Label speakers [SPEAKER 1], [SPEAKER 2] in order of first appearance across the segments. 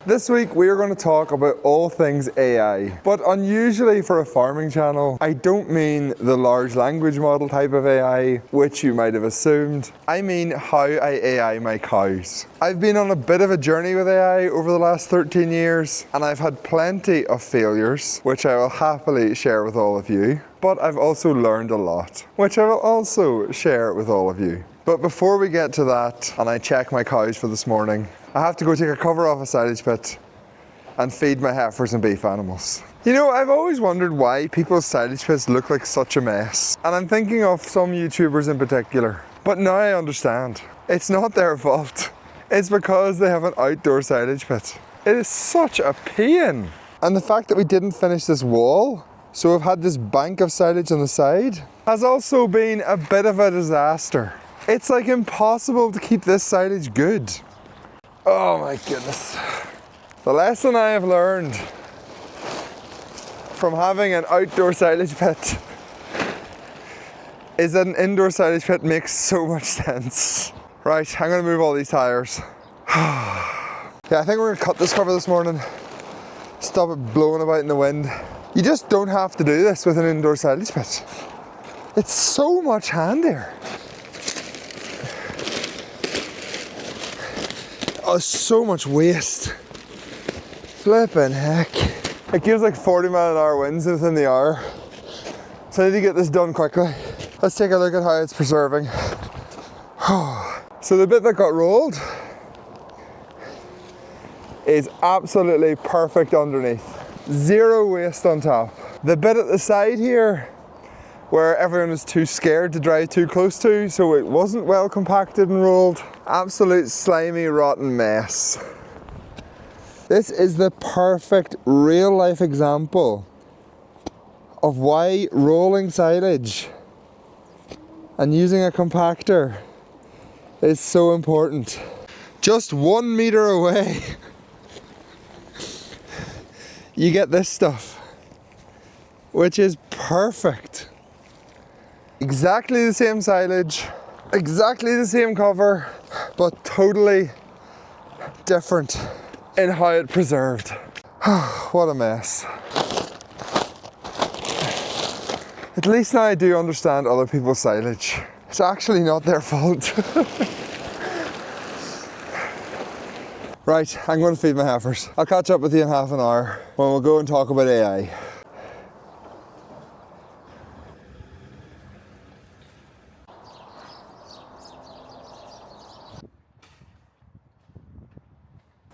[SPEAKER 1] This week we are going to talk about all things AI, but unusually for a farming channel, I don't mean the large language model type of AI, which you might have assumed. I mean how I AI my cows. I've been on a bit of a journey with AI over the last 13 years, and I've had plenty of failures, which I will happily share with all of you. But I've also learned a lot, which I will also share with all of you. But before we get to that, and I check my cows for this morning, I have to go take a cover off a silage pit and feed my heifers and beef animals. You know, I've always wondered why people's silage pits look like such a mess. And I'm thinking of some YouTubers in particular. But now I understand. It's not their fault. It's because they have an outdoor silage pit. It is such a pain. And the fact that we didn't finish this wall, so we've had this bank of silage on the side, has also been a bit of a disaster. It's like impossible to keep this silage good. Oh my goodness. The lesson I have learned from having an outdoor silage pit is that an indoor silage pit makes so much sense. Right, I'm gonna move all these tires. Yeah, I think we're gonna cut this cover this morning. Stop it blowing about in the wind. You just don't have to do this with an indoor silage pit. It's so much handier. Oh, so much waste. Flippin' heck. It gives like 40-mile-an-hour winds within the hour. So I need to get this done quickly. Let's take a look at how it's preserving. So the bit that got rolled is absolutely perfect underneath. Zero waste on top. The bit at the side here, where everyone was too scared to drive too close to, so it wasn't well compacted and rolled. Absolute slimy, rotten mess. This is the perfect real-life example of why rolling silage and using a compactor is so important. Just 1 meter away, you get this stuff, which is perfect. Exactly the same silage, exactly the same cover, but totally different in how it preserved. What a mess. At least now I do understand other people's silage. It's actually not their fault. Right, I'm going to feed my heifers. I'll catch up with you in half an hour when we'll go and talk about AI.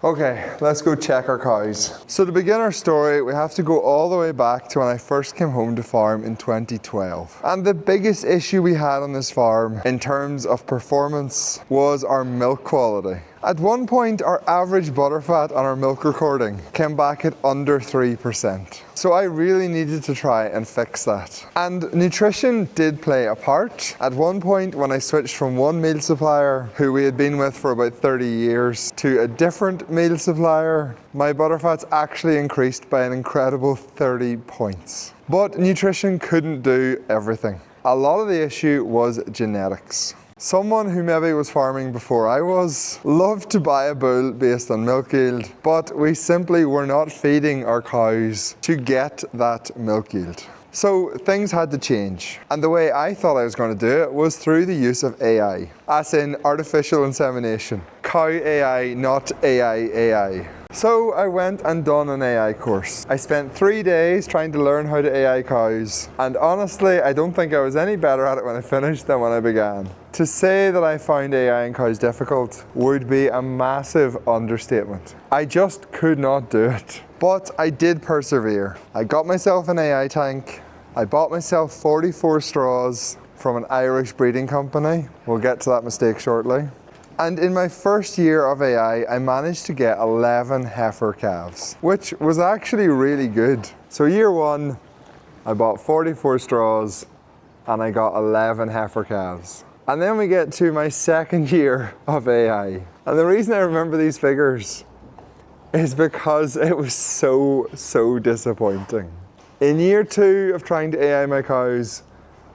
[SPEAKER 1] Okay, let's go check our cows. So to begin our story, we have to go all the way back to when I first came home to farm in 2012. And the biggest issue we had on this farm in terms of performance was our milk quality. At one point, our average butterfat on our milk recording came back at under 3%. So I really needed to try and fix that. And nutrition did play a part. At one point, when I switched from one meal supplier, who we had been with for about 30 years, to a different meal supplier, my butterfats actually increased by an incredible 30 points. But nutrition couldn't do everything. A lot of the issue was genetics. Someone who maybe was farming before I was loved to buy a bull based on milk yield, but we simply were not feeding our cows to get that milk yield. So things had to change. And the way I thought I was going to do it was through the use of AI, as in artificial insemination. Cow AI, not AI. So I went and done an AI course. I spent 3 days trying to learn how to AI cows, and honestly, I don't think I was any better at it when I finished than when I began. To say that I found AI in cows difficult would be a massive understatement. I just could not do it. But I did persevere. I got myself an AI tank. I bought myself 44 straws from an Irish breeding company. We'll get to that mistake shortly. And in my first year of AI, I managed to get 11 heifer calves, which was actually really good. So year one, I bought 44 straws and I got 11 heifer calves. And then we get to my second year of AI. And the reason I remember these figures is because it was so disappointing. In year two of trying to AI my cows,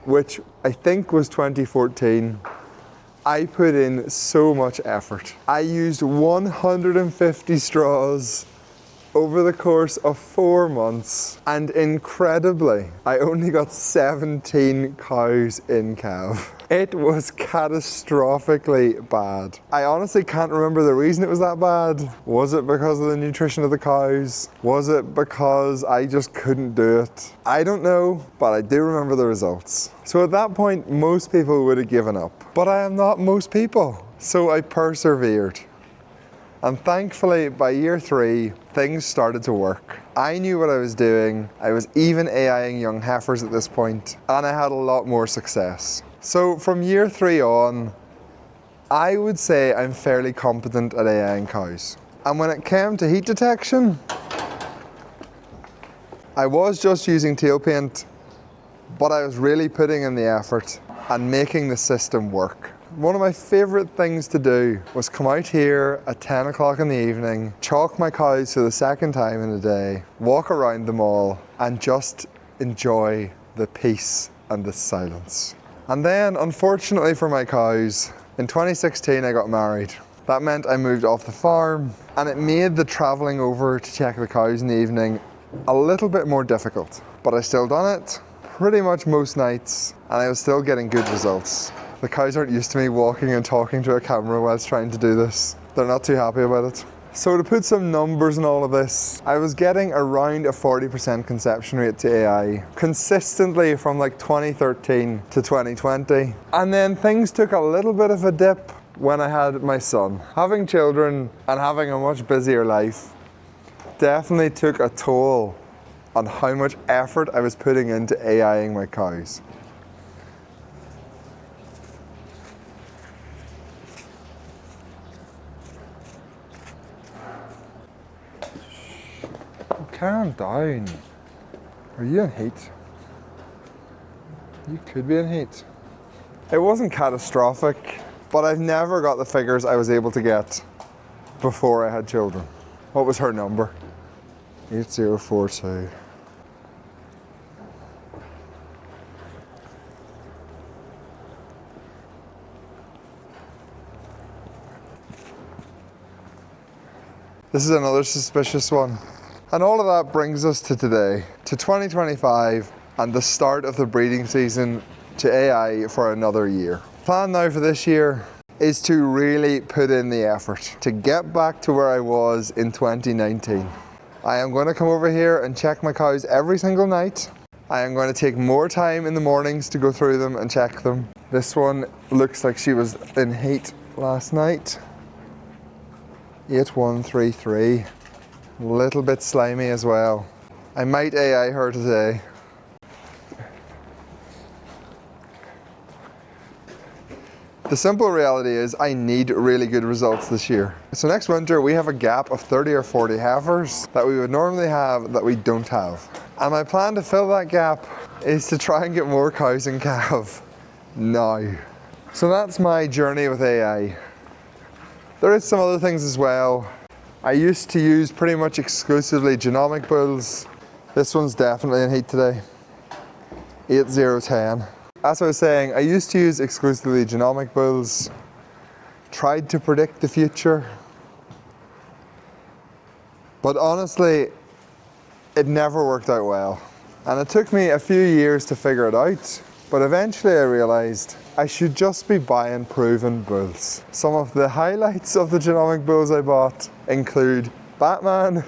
[SPEAKER 1] which I think was 2014, I put in so much effort. I used 150 straws over the course of 4 months, and incredibly, I only got 17 cows in calf. It was catastrophically bad. I honestly can't remember the reason it was that bad. Was it because of the nutrition of the cows? Was it because I just couldn't do it? I don't know, but I do remember the results. So at that point, most people would have given up. But I am not most people. So I persevered. And thankfully, by year 3, things started to work. I knew what I was doing. I was even AIing young heifers at this point, and I had a lot more success. So from year 3 on, I would say I'm fairly competent at AIing cows. And when it came to heat detection, I was just using tail paint, but I was really putting in the effort and making the system work. One of my favorite things to do was come out here at 10 o'clock in the evening, chalk my cows for the second time in a day, walk around them all, and just enjoy the peace and the silence. And then, unfortunately for my cows, in 2016 I got married. That meant I moved off the farm, and it made the traveling over to check the cows in the evening a little bit more difficult. But I still done it pretty much most nights, and I was still getting good results. The cows aren't used to me walking and talking to a camera whilst trying to do this. They're not too happy about it. So to put some numbers in all of this, I was getting around a 40% conception rate to AI consistently from like 2013 to 2020. And then things took a little bit of a dip when I had my son. Having children and having a much busier life definitely took a toll on how much effort I was putting into AIing my cows. Calm down. Are you in heat? You could be in heat. It wasn't catastrophic, but I've never got the figures I was able to get before I had children. What was her number? 8042. This is another suspicious one. And all of that brings us to today, to 2025 and the start of the breeding season to AI for another year. Plan now for this year is to really put in the effort to get back to where I was in 2019. I am going to come over here and check my cows every single night. I am going to take more time in the mornings to go through them and check them. This one looks like she was in heat last night. 8133. A little bit slimy as well. I might AI her today. The simple reality is I need really good results this year. So next winter we have a gap of 30 or 40 heifers that we would normally have that we don't have. And my plan to fill that gap is to try and get more cows in calf now. So that's my journey with AI. There is some other things as well. I used to use pretty much exclusively genomic bulls. This one's definitely in heat today. 8010. As I was saying, I used to use exclusively genomic bulls. Tried to predict the future. But honestly, it never worked out well. And it took me a few years to figure it out. But eventually I realized I should just be buying proven bulls. Some of the highlights of the genomic bulls I bought include Batman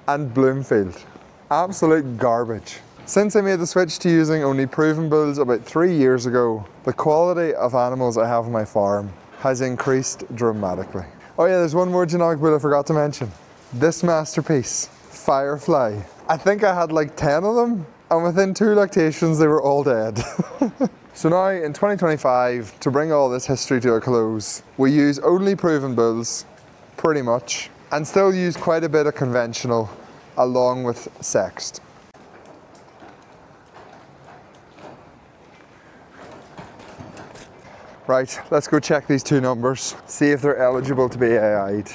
[SPEAKER 1] and Bloomfield. Absolute garbage. Since I made the switch to using only proven bulls about 3 years ago, the quality of animals I have on my farm has increased dramatically. Oh yeah, there's one more genomic bull I forgot to mention. This masterpiece, Firefly. I think I had like 10 of them, and within 2 lactations they were all dead. So now in 2025, to bring all this history to a close, we use only proven bulls, pretty much, and still use quite a bit of conventional along with sexed. Right, let's go check these 2 numbers, see if they're eligible to be AI'd.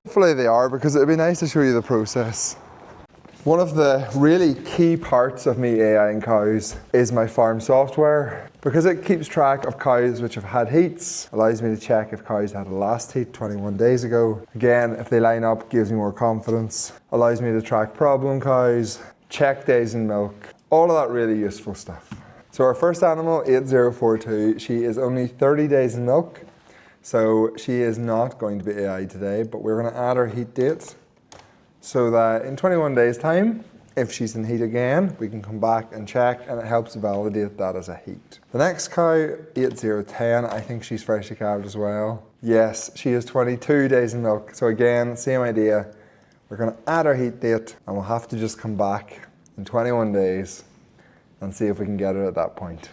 [SPEAKER 1] Hopefully they are, because it would be nice to show you the process. One of the really key parts of me AIing cows is my farm software. Because it keeps track of cows which have had heats, allows me to check if cows had a last heat 21 days ago. Again, if they line up, gives me more confidence. Allows me to track problem cows, check days in milk, all of that really useful stuff. So our first animal, 8042, she is only 30 days in milk, so she is not going to be AI today, but we're going to add her heat date so that in 21 days time, if she's in heat again, we can come back and check, and it helps validate that as a heat. The next cow, 8010, I think she's freshly calved as well. Yes, she is 22 days in milk. So again, same idea. We're gonna add our heat date, and we'll have to just come back in 21 days and see if we can get her at that point.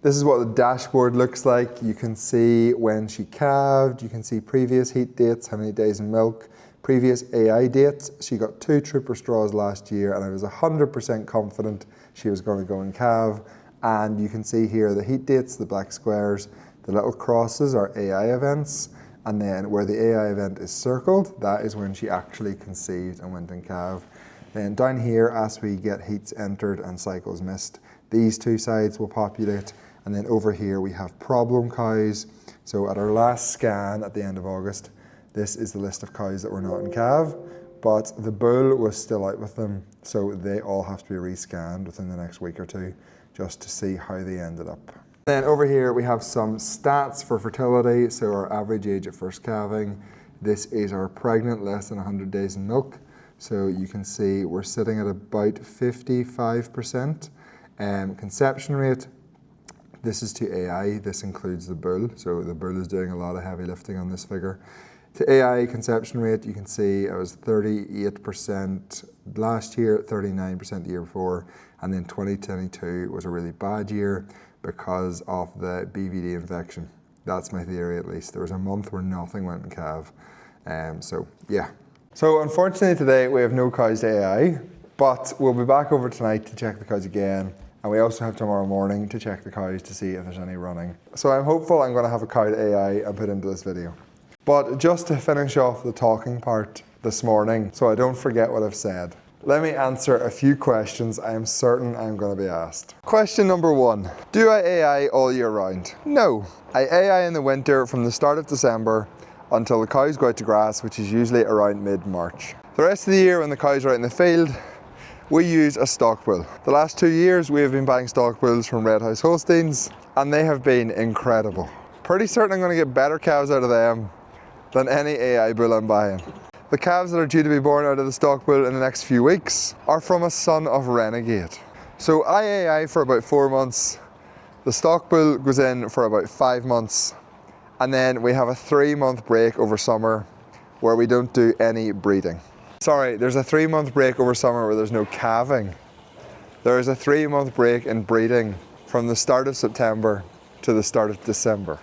[SPEAKER 1] This is what the dashboard looks like. You can see when she calved, you can see previous heat dates, how many days in milk, previous AI dates. She got 2 trooper straws last year, and I was 100% confident she was going to go and calve. And you can see here the heat dates, the black squares, the little crosses are AI events, and then where the AI event is circled, that is when she actually conceived and went and calved. Then down here, as we get heats entered and cycles missed, these two sides will populate, and then over here we have problem cows. So at our last scan at the end of August, this is the list of cows that were not in calve, but the bull was still out with them, so they all have to be rescanned within the next week or two just to see how they ended up. Then over here we have some stats for fertility, so our average age at first calving. This is our pregnant less than 100 days in milk, so you can see we're sitting at about 55%. Conception rate, this is to AI, this includes the bull, so the bull is doing a lot of heavy lifting on this figure. To AI conception rate, you can see it was 38% last year, 39% the year before, and then 2022 was a really bad year because of the BVD infection. That's my theory at least. There was a month where nothing went in calve. So yeah. So unfortunately today we have no cows to AI, but we'll be back over tonight to check the cows again. And we also have tomorrow morning to check the cows to see if there's any running. So I'm hopeful I'm going to have a cow to AI and put into this video. But just to finish off the talking part this morning, so I don't forget what I've said, let me answer a few questions I am certain I'm going to be asked. Question number 1, do I AI all year round? No, I AI in the winter from the start of December until the cows go out to grass, which is usually around mid-March. The rest of the year when the cows are out in the field, we use a stock bull. The last 2 years we have been buying stock bulls from Red House Holsteins, and they have been incredible. Pretty certain I'm going to get better calves out of them than any AI bull I'm buying. The calves that are due to be born out of the stock bull in the next few weeks are from a son of Renegade. So I AI for about 4 months, the stock bull goes in for about 5 months, and then we have a 3-month break over summer where we don't do any breeding. Sorry, there's a 3-month break over summer where there's no calving. There is a 3-month break in breeding from the start of September to the start of December.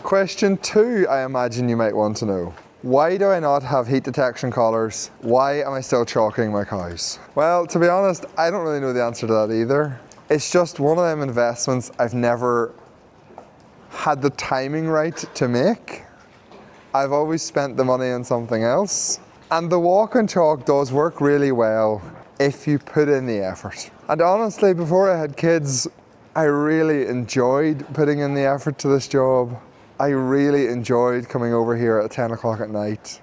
[SPEAKER 1] Question 2, I imagine you might want to know. Why do I not have heat detection collars? Why am I still chalking my cows? Well, to be honest, I don't really know the answer to that either. It's just one of them investments I've never had the timing right to make. I've always spent the money on something else. And the walk and chalk does work really well if you put in the effort. And honestly, before I had kids, I really enjoyed putting in the effort to this job. I really enjoyed coming over here at 10 o'clock at night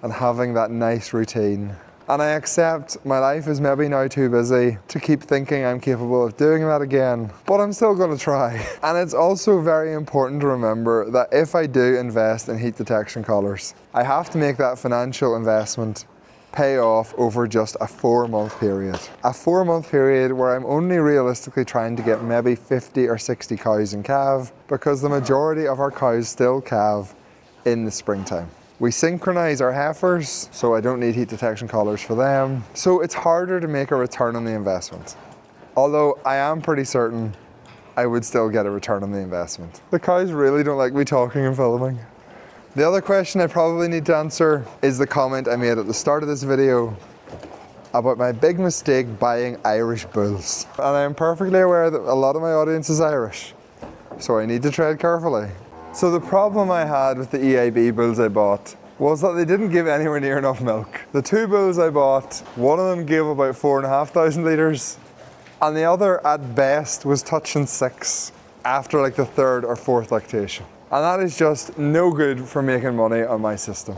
[SPEAKER 1] and having that nice routine. And I accept my life is maybe now too busy to keep thinking I'm capable of doing that again, but I'm still going to try. And it's also very important to remember that if I do invest in heat detection collars, I have to make that financial investment pay off over just a 4-month period. A 4-month period where I'm only realistically trying to get maybe 50 or 60 cows in calve, because the majority of our cows still calve in the springtime. We synchronize our heifers, so I don't need heat detection collars for them. So it's harder to make a return on the investment. Although I am pretty certain I would still get a return on the investment. The cows really don't like me talking and filming. The other question I probably need to answer is the comment I made at the start of this video about my big mistake buying Irish bulls. And I'm perfectly aware that a lot of my audience is Irish, so I need to tread carefully. So the problem I had with the EIB bulls I bought was that they didn't give anywhere near enough milk. The 2 bulls I bought, one of them gave about 4,500 litres, and the other at best was touching 6. after like the third or fourth lactation. And that is just no good for making money on my system.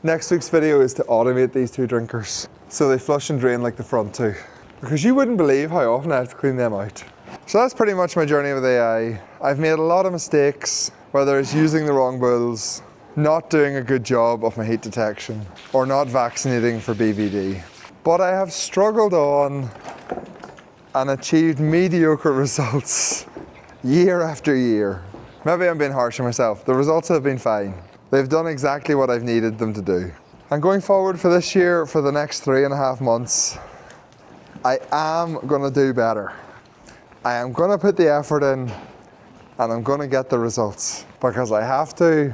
[SPEAKER 1] Next week's video is to automate these two drinkers so they flush and drain like the front two. Because you wouldn't believe how often I have to clean them out. So that's pretty much my journey with AI. I've made a lot of mistakes, whether it's using the wrong bulls, not doing a good job of my heat detection, or not vaccinating for BVD. But I have struggled on and achieved mediocre results year after year. Maybe I'm being harsh on myself. The results have been fine. They've done exactly what I've needed them to do. And going forward for this year, for the next 3.5 months, I am gonna do better. I am gonna put the effort in and I'm gonna get the results because I have to,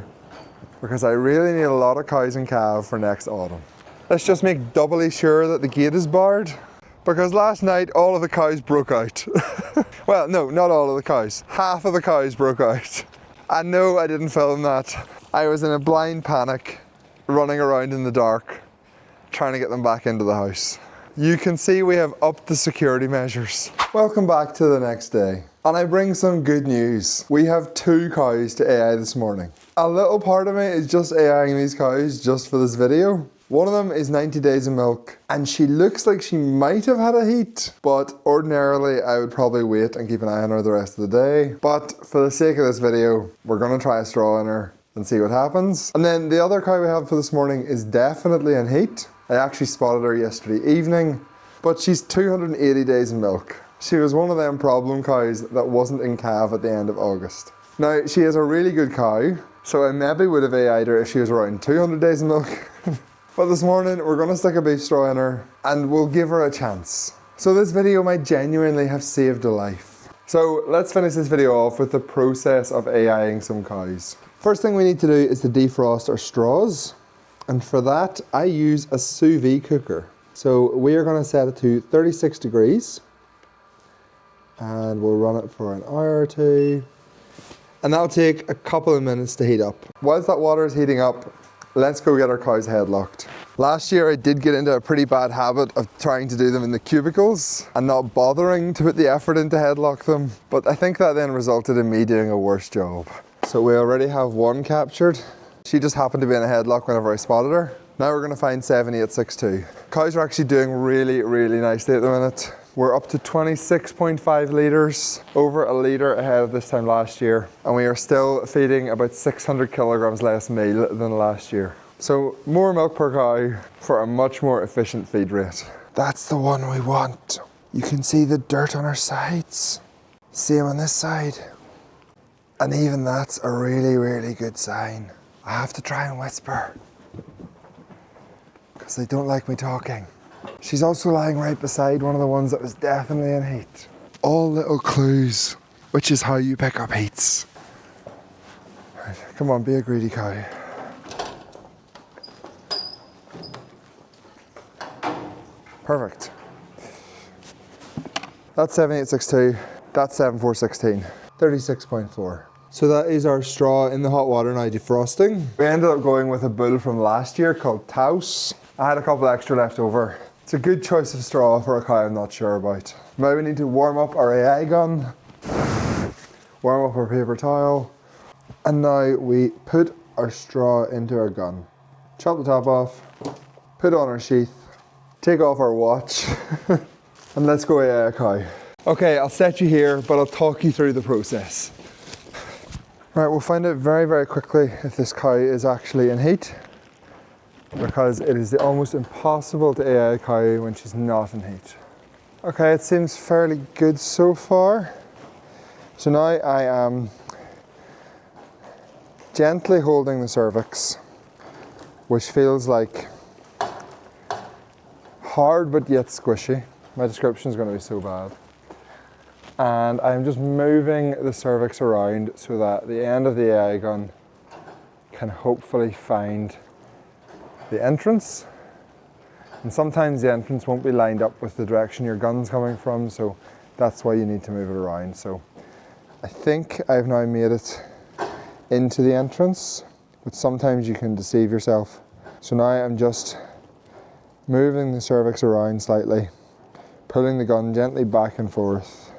[SPEAKER 1] because I really need a lot of cows and calves for next autumn. Let's just make doubly sure that the gate is barred because last night all of the cows broke out. Well, no, not all of the cows. Half of the cows broke out. And no, I didn't film that. I was in a blind panic, running around in the dark, trying to get them back into the house. You can see we have upped the security measures. Welcome back to the next day. And I bring some good news. We have 2 cows to AI this morning. A little part of me is just AIing these cows just for this video. One of them is 90 days of milk and she looks like she might have had a heat, but ordinarily I would probably wait and keep an eye on her the rest of the day. But for the sake of this video, we're gonna try a straw in her and see what happens. And then the other cow we have for this morning is definitely in heat. I actually spotted her yesterday evening, but she's 280 days in milk. She was one of them problem cows that wasn't in calf at the end of August. Now, she is a really good cow, so I maybe would have AI'd her if she was around 200 days in milk. But this morning, we're gonna stick a beef straw in her and we'll give her a chance. So this video might genuinely have saved a life. So let's finish this video off with the process of AIing some cows. First thing we need to do is to defrost our straws. And for that, I use a sous vide cooker. So we are gonna set it to 36 degrees. And we'll run it for an hour or 2. And that'll take a couple of minutes to heat up. Whilst that water is heating up, let's go get our cows headlocked. Last year I did get into a pretty bad habit of trying to do them in the cubicles and not bothering to put the effort in to headlock them. But I think that then resulted in me doing a worse job. So we already have one captured. She just happened to be in a headlock whenever I spotted her. Now we're gonna find 7862. Cows are actually doing really, really nicely at the minute. We're up to 26.5 litres, over a litre ahead of this time last year. And we are still feeding about 600 kilograms less meal than last year. So more milk per cow for a much more efficient feed rate. That's the one we want. You can see the dirt on our sides. Same on this side. And even that's a really, really good sign. I have to try and whisper because they don't like me talking. She's also lying right beside one of the ones that was definitely in heat. All little clues, which is how you pick up heats. Right, come on, be a greedy cow. Perfect. That's 7862, that's 7416, 36.4. So that is our straw in the hot water now defrosting. We ended up going with a bull from last year called Taos. I had a couple extra left over. It's a good choice of straw for a cow I'm not sure about. Now we need to warm up our AI gun, warm up our paper towel, and now we put our straw into our gun. Chop the top off, put on our sheath, take off our watch, and let's go AI a cow. Okay, I'll set you here, but I'll talk you through the process. Right, we'll find out very, very quickly if this cow is actually in heat, because it is almost impossible to AI a cow when she's not in heat. Okay, it seems fairly good so far. So now I am gently holding the cervix, which feels like hard but yet squishy. My description is going to be so bad. And I'm just moving the cervix around so that the end of the AI gun can hopefully find the entrance. And sometimes the entrance won't be lined up with the direction your gun's coming from, so that's why you need to move it around. So I think I've now made it into the entrance, but sometimes you can deceive yourself. So now I'm just moving the cervix around slightly, pulling the gun gently back and forth.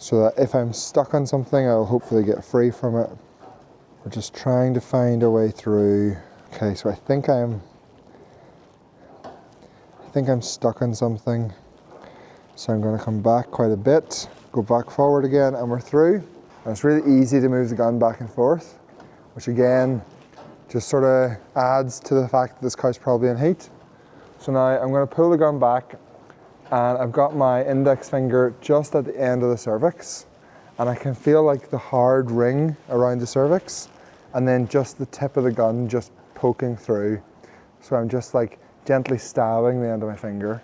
[SPEAKER 1] so that if I'm stuck on something, I'll hopefully get free from it. We're just trying to find a way through. Okay, so I think I'm stuck on something. So I'm going to come back quite a bit, go back forward again, and we're through. And it's really easy to move the gun back and forth, which again, just sort of adds to the fact that this cow's probably in heat. So now I'm going to pull the gun back, and I've got my index finger just at the end of the cervix, and I can feel like the hard ring around the cervix, and then just the tip of the gun just poking through. So I'm just like gently stabbing the end of my finger.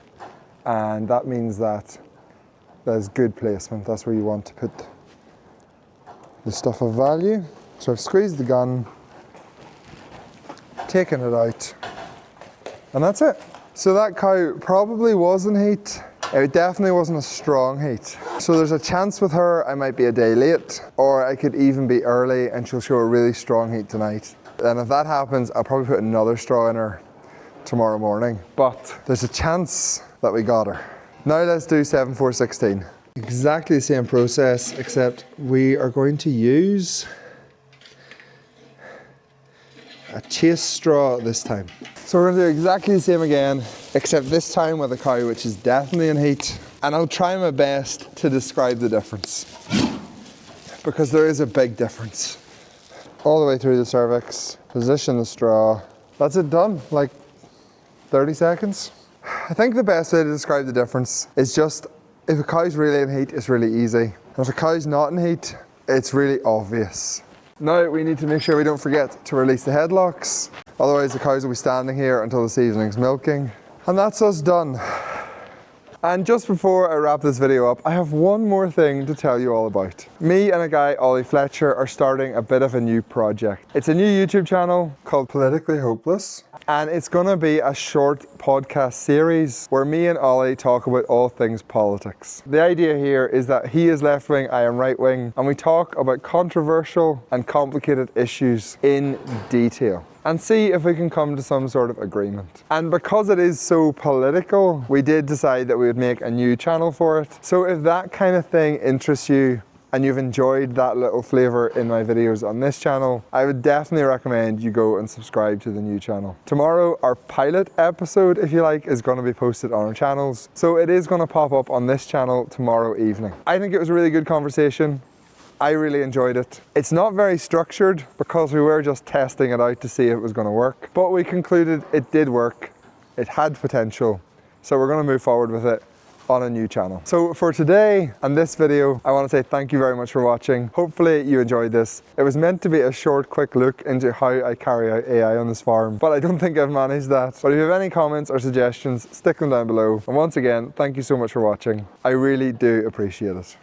[SPEAKER 1] And that means that there's good placement. That's where you want to put the stuff of value. So I've squeezed the gun, taken it out, and that's it. So that cow probably was in heat. It definitely wasn't a strong heat. So there's a chance with her I might be a day late, or I could even be early and she'll show a really strong heat tonight. And if that happens, I'll probably put another straw in her tomorrow morning. But there's a chance that we got her. Now let's do 7-4-16. Exactly the same process, except we are going to use a chase straw this time. So we're going to do exactly the same again, except this time with a cow which is definitely in heat. And I'll try my best to describe the difference, because there is a big difference. All the way through the cervix, position the straw. That's it, done, like 30 seconds. I think the best way to describe the difference is just, if a cow's really in heat, it's really easy. And if a cow's not in heat, it's really obvious. Now we need to make sure we don't forget to release the headlocks. Otherwise the cows will be standing here until this evening's milking. And that's us done. And just before I wrap this video up, I have one more thing to tell you all about. Me and a guy, Ollie Fletcher, are starting a bit of a new project. It's a new YouTube channel called Politically Hopeless. And it's gonna be a short podcast series where me and Ollie talk about all things politics. The idea here is that he is left wing, I am right wing, and we talk about controversial and complicated issues in detail and see if we can come to some sort of agreement. And because it is so political, we did decide that we would make a new channel for it. So if that kind of thing interests you, and you've enjoyed that little flavour in my videos on this channel, I would definitely recommend you go and subscribe to the new channel. Tomorrow, our pilot episode, if you like, is going to be posted on our channels. So it is going to pop up on this channel tomorrow evening. I think it was a really good conversation. I really enjoyed it. It's not very structured because we were just testing it out to see if it was going to work. But we concluded it did work. It had potential. So we're going to move forward with it on a new channel. So for today and this video, I want to say thank you very much for watching. Hopefully you enjoyed this. It was meant to be a short, quick look into how I carry out AI on this farm, but I don't think I've managed that. But if you have any comments or suggestions, stick them down below. And once again, thank you so much for watching. I really do appreciate it.